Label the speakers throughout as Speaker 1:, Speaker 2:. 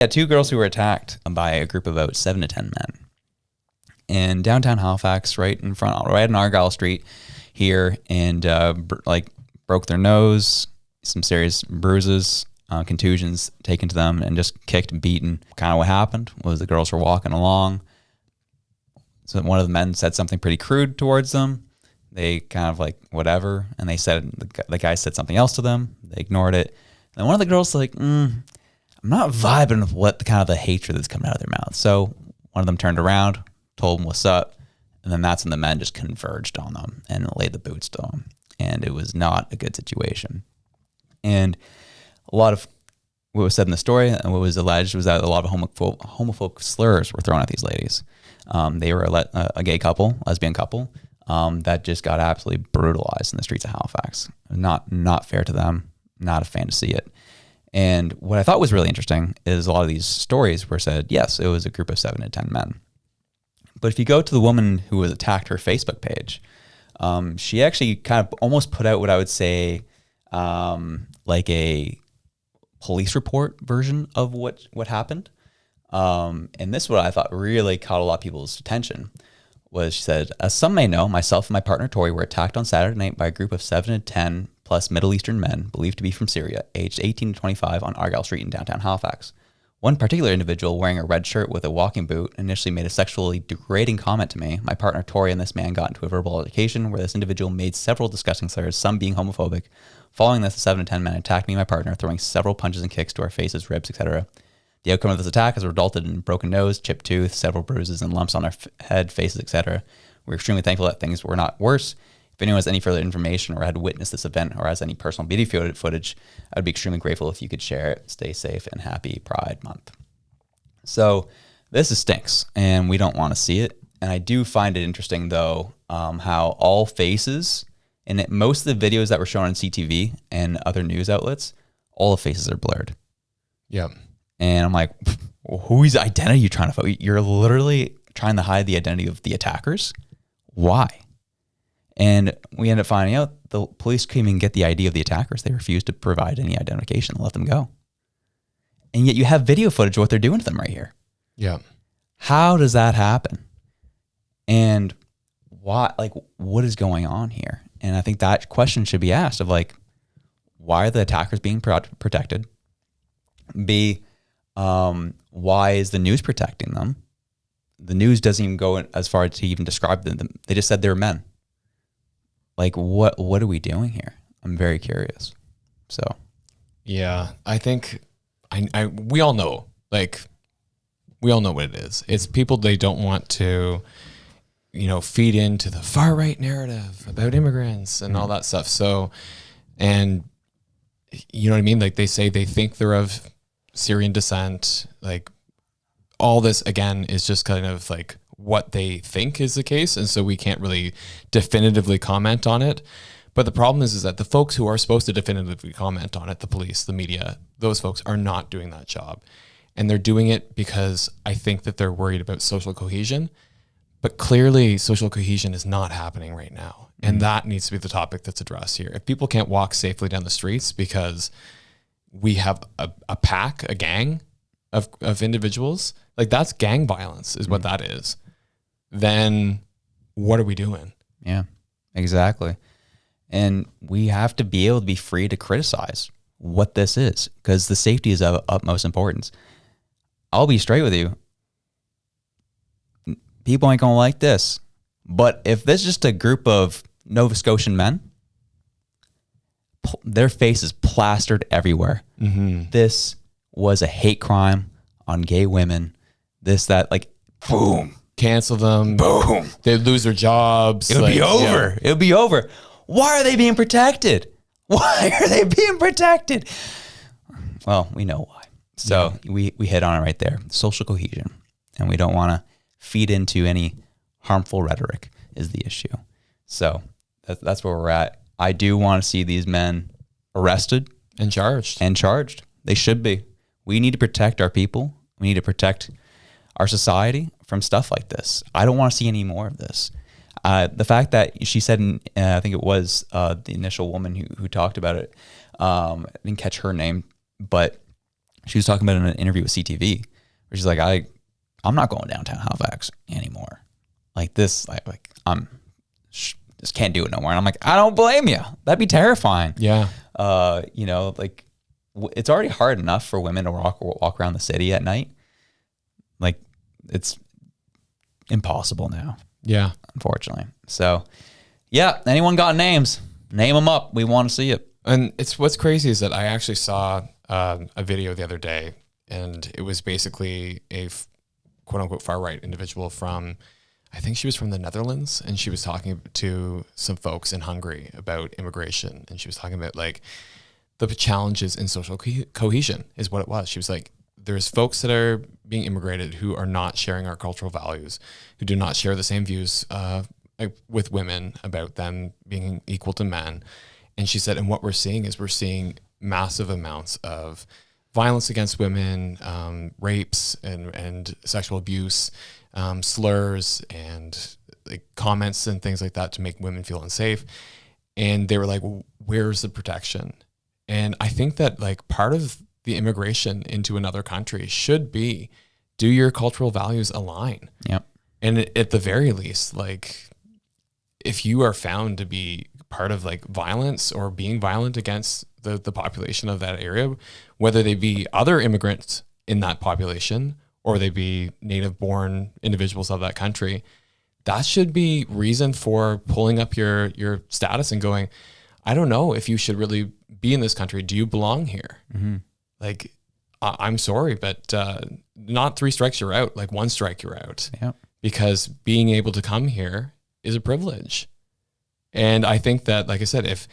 Speaker 1: Yeah, two girls who were attacked by a group of about 7 to 10 men in downtown Halifax, right in Argyle Street here, and broke their nose, some serious bruises, contusions taken to them, and just kicked and beaten. Kind of what happened was the girls were walking along. So one of the men said something pretty crude towards them. They kind of like, whatever. And they said, the guy said something else to them. They ignored it. And one of the girls like, I'm not vibing with what the kind of the hatred that's coming out of their mouth. So one of them turned around, told them what's up. And then that's when the men just converged on them and laid the boots to them. And it was not a good situation. And a lot of what was said in the story and what was alleged was that a lot of homophobic slurs were thrown at these ladies. They were a gay couple, lesbian couple, that just got absolutely brutalized in the streets of Halifax. Not fair to them. Not a fan to see it. And what I thought was really interesting is a lot of these stories were said, yes, it was a group of 7 to 10 men. But if you go to the woman who was attacked, her Facebook page, she actually kind of almost put out what I would say like a police report version of what happened. And this is what I thought really caught a lot of people's attention. Was she said, as some may know, myself and my partner Tori were attacked on Saturday night by a group of 7 to 10 plus Middle Eastern men believed to be from Syria, aged 18 to 25 on Argyle Street in downtown Halifax. One particular individual wearing a red shirt with a walking boot initially made a sexually degrading comment to me. My partner Tori and this man got into a verbal altercation where this individual made several disgusting slurs, some being homophobic. Following this, the 7 to 10 men attacked me and my partner, throwing several punches and kicks to our faces, ribs, etc. The outcome of this attack has resulted in a broken nose, chipped tooth, several bruises, and lumps on our head, faces, etc. We're extremely thankful that things were not worse. If anyone has any further information or had witnessed this event or has any personal video footage, I would be extremely grateful if you could share it. Stay safe and happy Pride Month. So this stinks, and we don't want to see it. And I do find it interesting, though, how all faces, and most of the videos that were shown on CTV and other news outlets, all the faces are blurred.
Speaker 2: Yeah.
Speaker 1: And I'm like, whose identity are you trying to find? You're literally trying to hide the identity of the attackers? Why? And we end up finding out the police couldn't even get the ID of the attackers. They refused to provide any identification and let them go. And yet you have video footage of what they're doing to them right here.
Speaker 2: Yeah.
Speaker 1: How does that happen? And why, like, what is going on here? And I think that question should be asked of like, why are the attackers being protected? B, why is the news protecting them? The news doesn't even go as far as to even describe them. They just said they're men. Like, what are we doing here? I'm very curious. So,
Speaker 2: yeah, I think we all know, like, we all know what it is. It's people, they don't want to, feed into the far right narrative about immigrants and all that stuff. So, and you know what I mean? Like, they say they think they're of Syrian descent. Like, all this again is just kind of like what they think is the case, and so we can't really definitively comment on it. But the problem is that the folks who are supposed to definitively comment on it, the police, the media, those folks are not doing that job. And they're doing it because I think that they're worried about social cohesion. But clearly social cohesion is not happening right now. And that needs to be the topic that's addressed here. If people can't walk safely down the streets because we have a pack, a gang of individuals, like that's gang violence is what that is, then what are we doing?
Speaker 1: Yeah, exactly. And we have to be able to be free to criticize what this is because the safety is of utmost importance. I'll be straight with you. People ain't going to like this. But if this is just a group of Nova Scotian men, their faces plastered everywhere. This was a hate crime on gay women. This, that, like, boom.
Speaker 2: Cancel them.
Speaker 1: Boom.
Speaker 2: They lose their jobs.
Speaker 1: It'll be over. Yeah. It'll be over. Why are they being protected? Why are they being protected? Well, we know why. So we hit on it right there. Social cohesion. And we don't want to feed into any harmful rhetoric is the issue. So that's where we're at. I do want to see these men arrested.
Speaker 2: And charged.
Speaker 1: They should be. We need to protect our people. We need to protect our society from stuff like this. I don't want to see any more of this. The fact that she said, I think it was the initial woman who talked about it, I didn't catch her name, but she was talking about in an interview with CTV where she's like, I'm not going downtown Halifax anymore. Like this, just can't do it no more. And I'm like, I don't blame you. That'd be terrifying.
Speaker 2: Yeah.
Speaker 1: You know, like it's already hard enough for women to walk around the city at night. Like it's impossible now.
Speaker 2: Yeah.
Speaker 1: Unfortunately. So yeah, anyone got names? Name them up. We want to see it.
Speaker 2: And what's crazy is that I actually saw a video the other day, and it was basically a quote unquote far right individual from, I think she was from the Netherlands, and she was talking to some folks in Hungary about immigration. And she was talking about like the challenges in social cohesion is what it was. She was like, there's folks that are being immigrated who are not sharing our cultural values, who do not share the same views like with women about them being equal to men. And she said, and what we're seeing is we're seeing massive amounts of violence against women, rapes and sexual abuse, slurs and like comments and things like that to make women feel unsafe. And they were like, where's the protection? And I think that like part of the immigration into another country should be, do your cultural values align?
Speaker 1: Yep.
Speaker 2: And at the very least, like if you are found to be part of like violence or being violent against the population of that area, whether they be other immigrants in that population or they be native born individuals of that country, that should be reason for pulling up your status and going, I don't know if you should really be in this country. Do you belong here?
Speaker 1: Mm-hmm.
Speaker 2: Like, I'm sorry, but not 3 strikes, you're out. Like 1 strike, you're out.
Speaker 1: Yep. Because
Speaker 2: being able to come here is a privilege. And I think that, like I said, if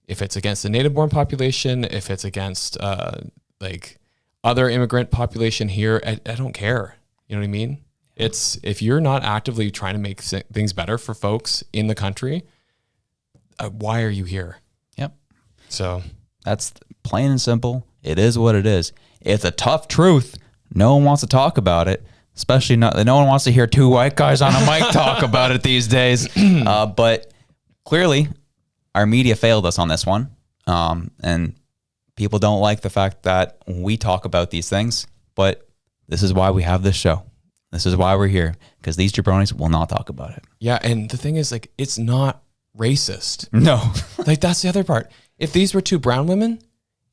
Speaker 2: it's against the native born population, if it's against like other immigrant population here, I don't care. You know what I mean? It's, if you're not actively trying to make things better for folks in the country, why are you here?
Speaker 1: Yep.
Speaker 2: So
Speaker 1: that's plain and simple. It is what it is. It's a tough truth. No one wants to talk about it, especially no one wants to hear 2 white guys on a mic talk about it these days. But clearly our media failed us on this one. And people don't like the fact that we talk about these things, but this is why we have this show. This is why we're here, because these jabronis will not talk about it.
Speaker 2: Yeah. And the thing is, like, it's not racist.
Speaker 1: No.
Speaker 2: Like, that's the other part. If these were 2 brown women,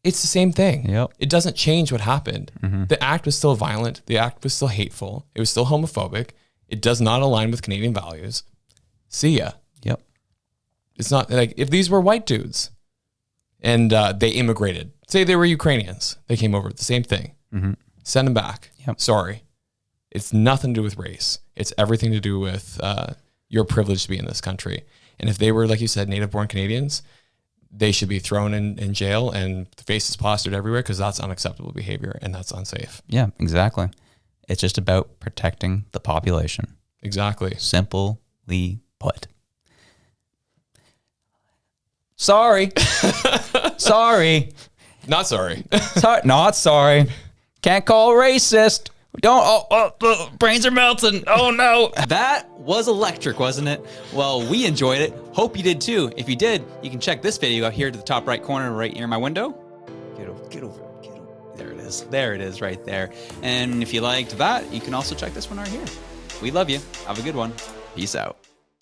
Speaker 2: it's the same thing.
Speaker 1: Yep.
Speaker 2: It doesn't change what happened. Mm-hmm. The act was still violent. The act was still hateful. It was still homophobic. It does not align with Canadian values. See ya.
Speaker 1: Yep.
Speaker 2: It's not like if these were white dudes and they immigrated, say they were Ukrainians, they came over, the same thing.
Speaker 1: Mm-hmm.
Speaker 2: Send them back.
Speaker 1: Yep.
Speaker 2: Sorry. It's nothing to do with race. It's everything to do with your privilege to be in this country. And if they were, like you said, native born Canadians, they should be thrown in jail and faces plastered everywhere, because that's unacceptable behavior and that's unsafe.
Speaker 1: Yeah, exactly. It's just about protecting the population.
Speaker 2: Exactly.
Speaker 1: Simply put. Sorry. Sorry.
Speaker 2: Not sorry.
Speaker 1: Not sorry. Can't call racist. Don't. Brains are melting. Oh no. That was electric, wasn't it? Well, we enjoyed it. Hope you did too. If you did, you can check this video out here to the top right corner, right near my window. Get over. There it is. There it is, right there. And if you liked that, you can also check this one right here. We love you. Have a good one. Peace out.